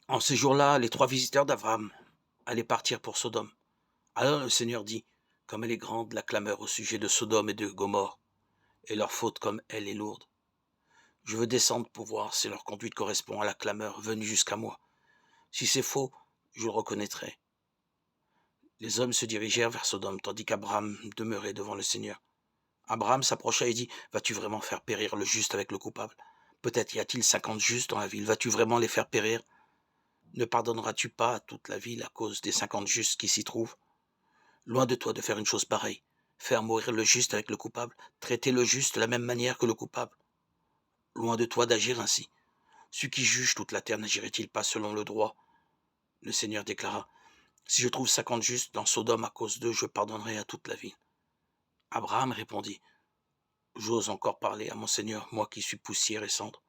En ces jours-là, les 3 visiteurs d'Abraham allaient partir pour Sodome. Alors le Seigneur dit, comme elle est grande la clameur au sujet de Sodome et de Gomorrhe, et leur faute comme elle est lourde. Je veux descendre pour voir si leur conduite correspond à la clameur venue jusqu'à moi. Si c'est faux, je le reconnaîtrai. Les hommes se dirigèrent vers Sodome, tandis qu'Abraham demeurait devant le Seigneur. Abraham s'approcha et dit, vas-tu vraiment faire périr le juste avec le coupable? Peut-être y a-t-il 50 justes dans la ville, vas-tu vraiment les faire périr? Ne pardonneras-tu pas à toute la ville à cause des 50 justes qui s'y trouvent? Loin de toi de faire une chose pareille. Faire mourir le juste avec le coupable, traiter le juste de la même manière que le coupable. Loin de toi d'agir ainsi. Celui qui juge toute la terre n'agirait-il pas selon le droit? Le Seigneur déclara, si je trouve 50 justes dans Sodome à cause d'eux, je pardonnerai à toute la ville. Abraham répondit, j'ose encore parler à mon Seigneur, moi qui suis poussière et cendre.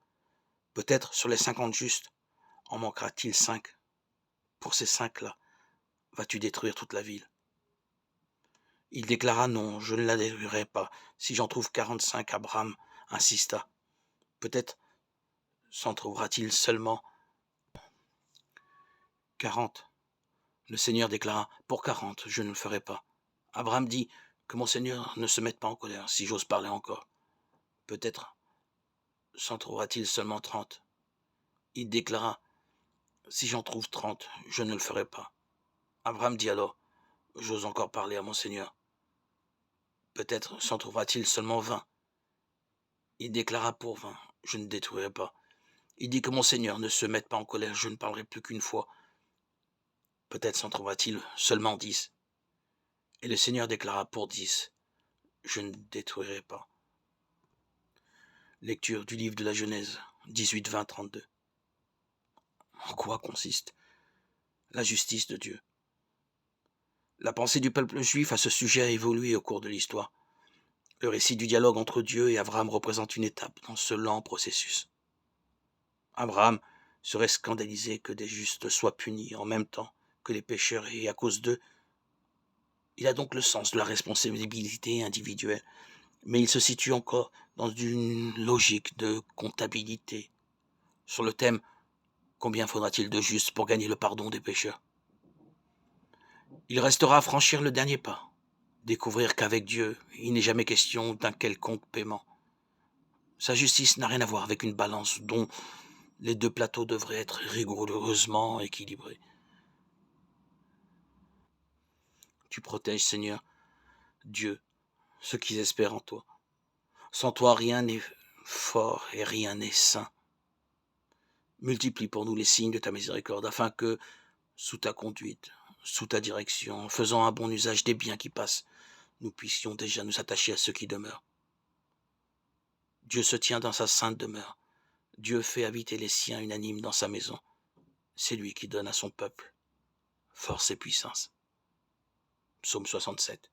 Peut-être sur les 50 justes, en manquera-t-il 5. Pour ces 5-là, vas-tu détruire toute la ville? Il déclara non, je ne la détruirai pas. Si j'en trouve 45, Abraham insista. Peut-être s'en trouvera-t-il seulement 40. Le Seigneur déclara, pour 40, je ne le ferai pas. Abraham dit, que mon Seigneur ne se mette pas en colère, si j'ose parler encore. Peut-être s'en trouvera-t-il seulement 30. Il déclara, si j'en trouve 30, je ne le ferai pas. Abraham dit alors, j'ose encore parler à mon Seigneur. Peut-être s'en trouvera-t-il seulement 20. Il déclara pour 20, je ne détruirai pas. Il dit que mon Seigneur ne se mette pas en colère, je ne parlerai plus qu'une fois. Peut-être s'en trouvera-t-il seulement 10. Et le Seigneur déclara pour 10, je ne détruirai pas. Lecture du livre de la Genèse, 18, 20, 32. En quoi consiste la justice de Dieu? La pensée du peuple juif à ce sujet a évolué au cours de l'histoire. Le récit du dialogue entre Dieu et Abraham représente une étape dans ce lent processus. Abraham serait scandalisé que des justes soient punis en même temps que les pécheurs et à cause d'eux. Il a donc le sens de la responsabilité individuelle, mais il se situe encore dans une logique de comptabilité. Sur le thème « Combien faudra-t-il de justes pour gagner le pardon des pécheurs ?» Il restera à franchir le dernier pas, découvrir qu'avec Dieu, il n'est jamais question d'un quelconque paiement. Sa justice n'a rien à voir avec une balance dont les deux plateaux devraient être rigoureusement équilibrés. Tu protèges, Seigneur, Dieu, ceux qui espèrent en toi. Sans toi, rien n'est fort et rien n'est saint. Multiplie pour nous les signes de ta miséricorde, afin que, sous ta conduite, sous ta direction, en faisant un bon usage des biens qui passent, nous puissions déjà nous attacher à ceux qui demeurent. Dieu se tient dans sa sainte demeure. Dieu fait habiter les siens unanimes dans sa maison. C'est lui qui donne à son peuple force et puissance. Psaume 67.